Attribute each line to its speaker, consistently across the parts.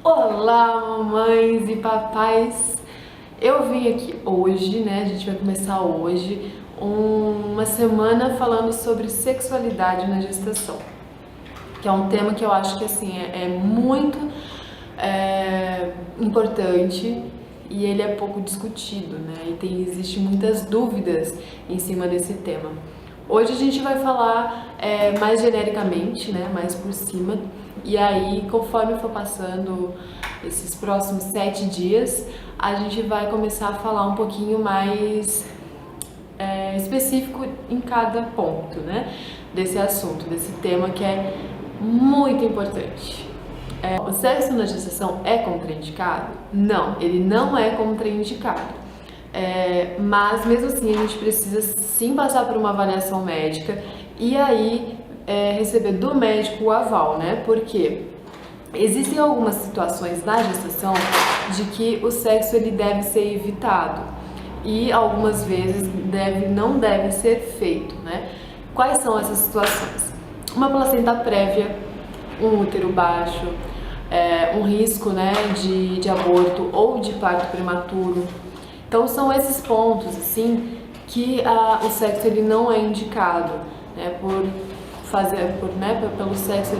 Speaker 1: Olá, mamães e papais! Eu vim aqui hoje, né? A gente vai começar hoje uma semana falando sobre sexualidade na gestação, que é um tema que eu acho que assim é muito importante e ele é pouco discutido, né? E existe muitas dúvidas em cima desse tema. Hoje a gente vai falar mais genericamente, né? Mais por cima. E aí, conforme for passando esses próximos 7 dias, a gente vai começar a falar um pouquinho mais específico em cada ponto, né? Desse assunto, desse tema que é muito importante. O sexo na gestação é contraindicado? Não, ele não é contraindicado. Mas mesmo assim a gente precisa sim passar por uma avaliação médica e aí receber do médico o aval, né? Porque existem algumas situações na gestação de que o sexo ele deve ser evitado e algumas vezes não deve ser feito, né? Quais são essas situações? Uma placenta prévia, um útero baixo, um risco, né, de aborto ou de parto prematuro. Então são esses pontos assim que o sexo ele não é indicado, né, pelo sexo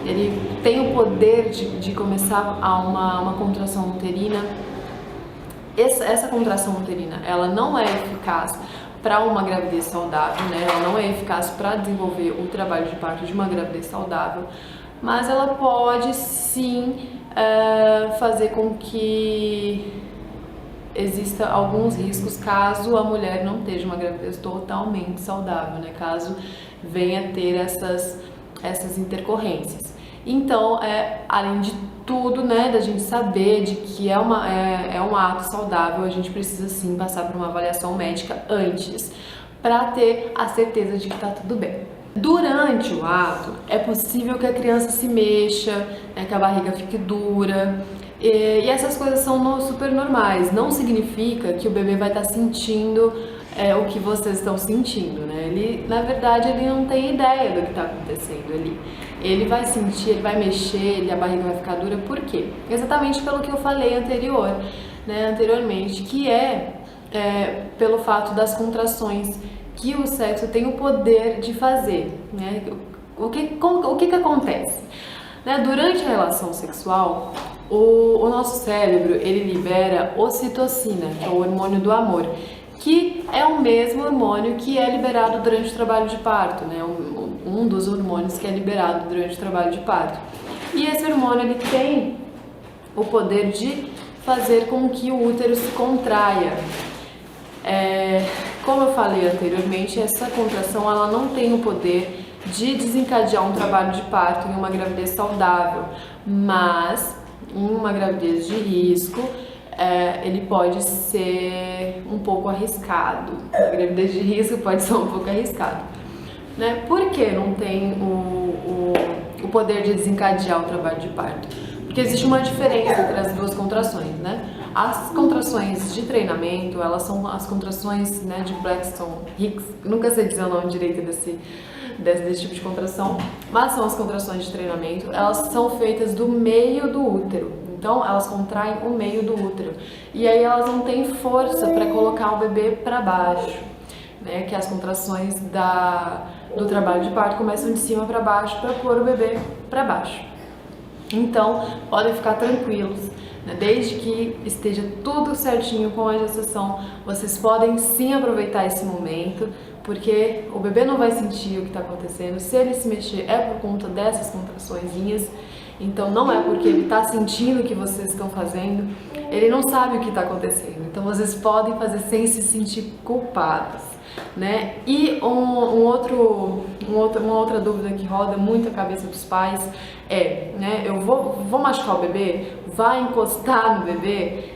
Speaker 1: ele tem o poder de começar uma contração uterina. Essa contração uterina ela não é eficaz para uma gravidez saudável, né? Ela não é eficaz para desenvolver o trabalho de parto de uma gravidez saudável, mas ela pode sim fazer com que exista alguns riscos caso a mulher não esteja uma gravidez totalmente saudável, né? Caso venha ter essas intercorrências. Então, além de tudo, né, da gente saber de que é um ato saudável, a gente precisa sim passar por uma avaliação médica antes, para ter a certeza de que tá tudo bem. Durante o ato, é possível que a criança se mexa, né, que a barriga fique dura, e essas coisas são super normais. Não significa que o bebê vai estar sentindo o que vocês estão sentindo, né? Ele, na verdade, ele não tem ideia do que está acontecendo ali. Ele vai sentir, ele vai mexer, a barriga vai ficar dura, por quê? Exatamente pelo que eu falei anteriormente, que pelo fato das contrações que o sexo tem o poder de fazer, né? O que acontece? Né? Durante a relação sexual, o nosso cérebro, ele libera ocitocina, que é o hormônio do amor, que é o mesmo hormônio que é liberado durante o trabalho de parto, né? Um dos hormônios que é liberado durante o trabalho de parto. E esse hormônio ele tem o poder de fazer com que o útero se contraia. Como eu falei anteriormente, essa contração ela não tem o poder de desencadear um trabalho de parto em uma gravidez saudável, mas em uma gravidez de risco, ele pode ser um pouco arriscado. A gravidez de risco pode ser um pouco arriscado, né? Por que não tem o poder de desencadear o trabalho de parto? Porque existe uma diferença entre as duas contrações, né? As contrações de treinamento, elas são as contrações, né, de Braxton-Hicks, nunca sei dizer o nome direito desse tipo de contração, mas são as contrações de treinamento, elas são feitas do meio do útero. Então, elas contraem o meio do útero. E aí elas não têm força para colocar o bebê para baixo, né? Que as contrações do trabalho de parto começam de cima para baixo para pôr o bebê para baixo. Então, podem ficar tranquilos, né? Desde que esteja tudo certinho com a gestação, vocês podem sim aproveitar esse momento, porque o bebê não vai sentir o que está acontecendo. Se ele se mexer é por conta dessas contraçõezinhas. Então não é porque ele está sentindo o que vocês estão fazendo, ele não sabe o que está acontecendo. Então vocês podem fazer sem se sentir culpados, né? E uma outra dúvida que roda muito a cabeça dos pais né? Eu vou machucar o bebê? Vai encostar no bebê?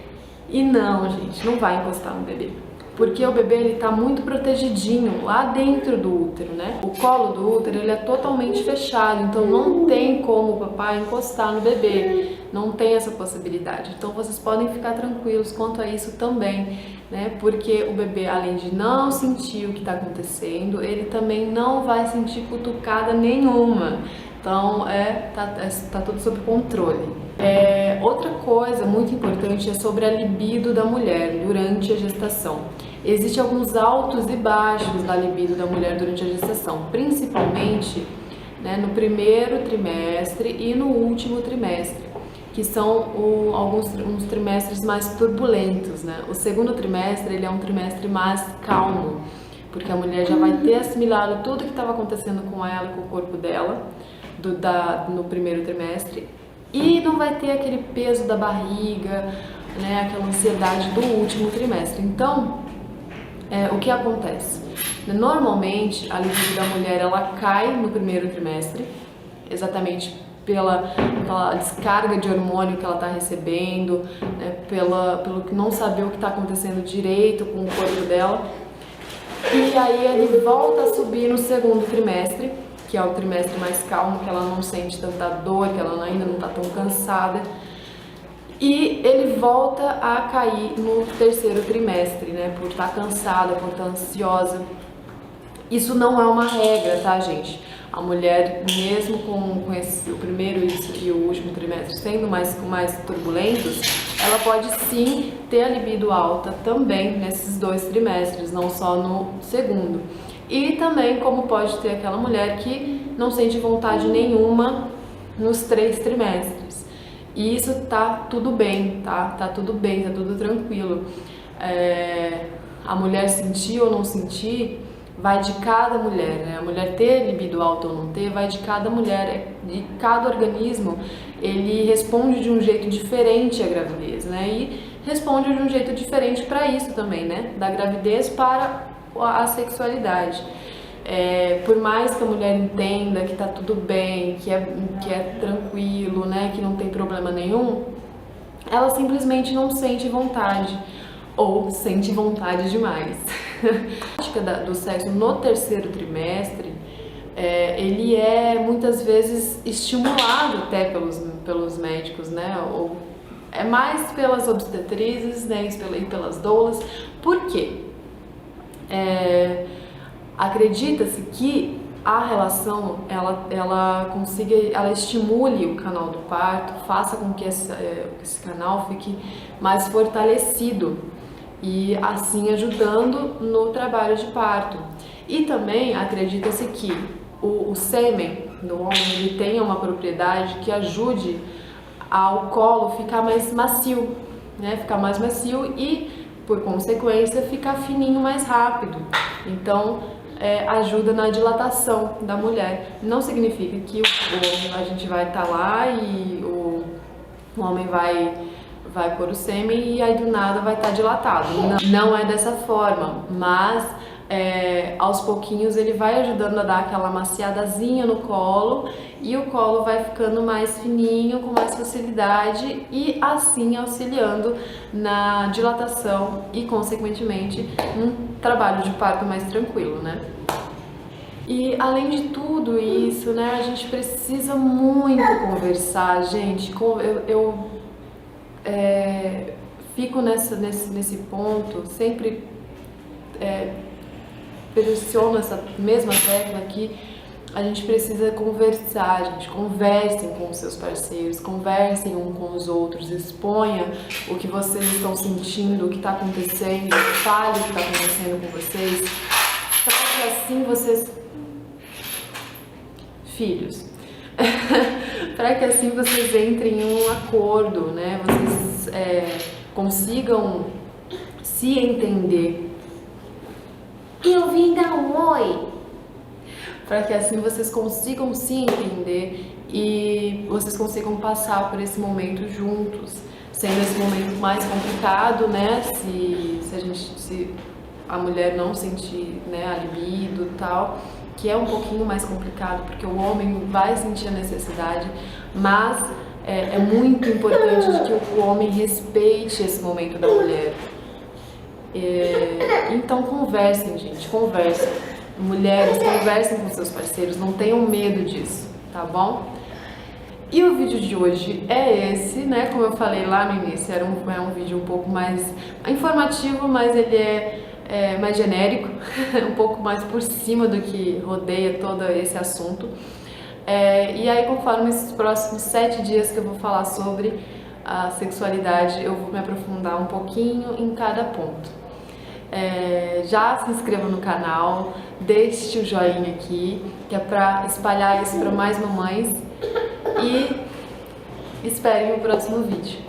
Speaker 1: E não, gente, não vai encostar no bebê. Porque o bebê ele tá muito protegidinho lá dentro do útero, né? O colo do útero ele é totalmente fechado, então não tem como o papai encostar no bebê, não tem essa possibilidade. Então vocês podem ficar tranquilos quanto a isso também, né? Porque o bebê, além de não sentir o que está acontecendo, ele também não vai sentir cutucada nenhuma. Então tá tudo sob controle. Outra coisa muito importante é sobre a libido da mulher durante a gestação. Existem alguns altos e baixos da libido da mulher durante a gestação, principalmente, né, no primeiro trimestre e no último trimestre, que são uns trimestres mais turbulentos, né? O segundo trimestre, ele é um trimestre mais calmo, porque a mulher já vai ter assimilado tudo que estava acontecendo com ela, com o corpo dela, no primeiro trimestre, e não vai ter aquele peso da barriga, né, aquela ansiedade do último trimestre. Então, o que acontece? Normalmente, a libido da mulher, ela cai no primeiro trimestre, exatamente pela descarga de hormônio que ela está recebendo, né, pelo não saber o que está acontecendo direito com o corpo dela. E aí ele volta a subir no segundo trimestre, que é o trimestre mais calmo, que ela não sente tanta dor, que ela ainda não está tão cansada. E ele volta a cair no terceiro trimestre, né, por estar cansada, por estar ansiosa. Isso não é uma regra, tá, gente? A mulher, mesmo com o primeiro e o último trimestre sendo mais turbulentos, ela pode sim ter a libido alta também nesses 2 trimestres, não só no segundo. E também como pode ter aquela mulher que não sente vontade nenhuma nos 3 trimestres. E isso tá tudo bem, tá? Tá tudo bem, tá tudo tranquilo. A mulher sentir ou não sentir vai de cada mulher, né? A mulher ter libido alta ou não ter, vai de cada mulher, de cada organismo, ele responde de um jeito diferente à gravidez, né? E responde de um jeito diferente para isso também, né? Da gravidez para a sexualidade. Por mais que a mulher entenda que tá tudo bem, que é tranquilo, né? Que não tem problema nenhum, ela simplesmente não sente vontade. Ou sente vontade demais. A prática do sexo no terceiro trimestre, ele é muitas vezes estimulado até pelos médicos, né? Ou é mais pelas obstetrizes, né? E pelas doulas. Por quê? Acredita-se que a relação, ela estimule o canal do parto, faça com que esse canal fique mais fortalecido e assim ajudando no trabalho de parto. E também acredita-se que o sêmen do homem, ele tenha uma propriedade que ajude ao colo ficar mais macio, né? Ficar mais macio e, por consequência, ficar fininho mais rápido. Então, ajuda na dilatação da mulher. Não significa que a gente vai estar lá e o homem vai pôr o sêmen e aí do nada vai estar dilatado. Não é dessa forma, mas aos pouquinhos ele vai ajudando a dar aquela maciadazinha no colo e o colo vai ficando mais fininho, com mais facilidade e assim auxiliando na dilatação e consequentemente um trabalho de parto mais tranquilo, né? E além de tudo isso, né, a gente precisa muito conversar, gente. Eu fico nesse ponto, sempre pressiono essa mesma tecla que a gente precisa conversar, gente. Conversem com os seus parceiros, conversem um com os outros, exponha o que vocês estão sentindo, o que está acontecendo, fale o que está acontecendo com vocês, para que assim vocês... Filhos, para que assim vocês entrem em um acordo, né? Vocês consigam se entender. Eu vim dar um oi. Para que assim vocês consigam se entender e vocês consigam passar por esse momento juntos, sendo esse momento mais complicado, né? Se a mulher não sentir, né, a libido e tal, que é um pouquinho mais complicado, porque o homem vai sentir a necessidade, mas é muito importante que o homem respeite esse momento da mulher. Então conversem, gente, conversem. Mulheres, conversem com seus parceiros, não tenham medo disso, tá bom? E o vídeo de hoje é esse, né? Como eu falei lá no início, é um vídeo um pouco mais informativo, mas ele é mais genérico, um pouco mais por cima do que rodeia todo esse assunto. E aí, conforme esses próximos 7 dias que eu vou falar sobre a sexualidade, eu vou me aprofundar um pouquinho em cada ponto. Já se inscreva no canal, deixe o joinha aqui, que é para espalhar isso para mais mamães, e esperem o próximo vídeo.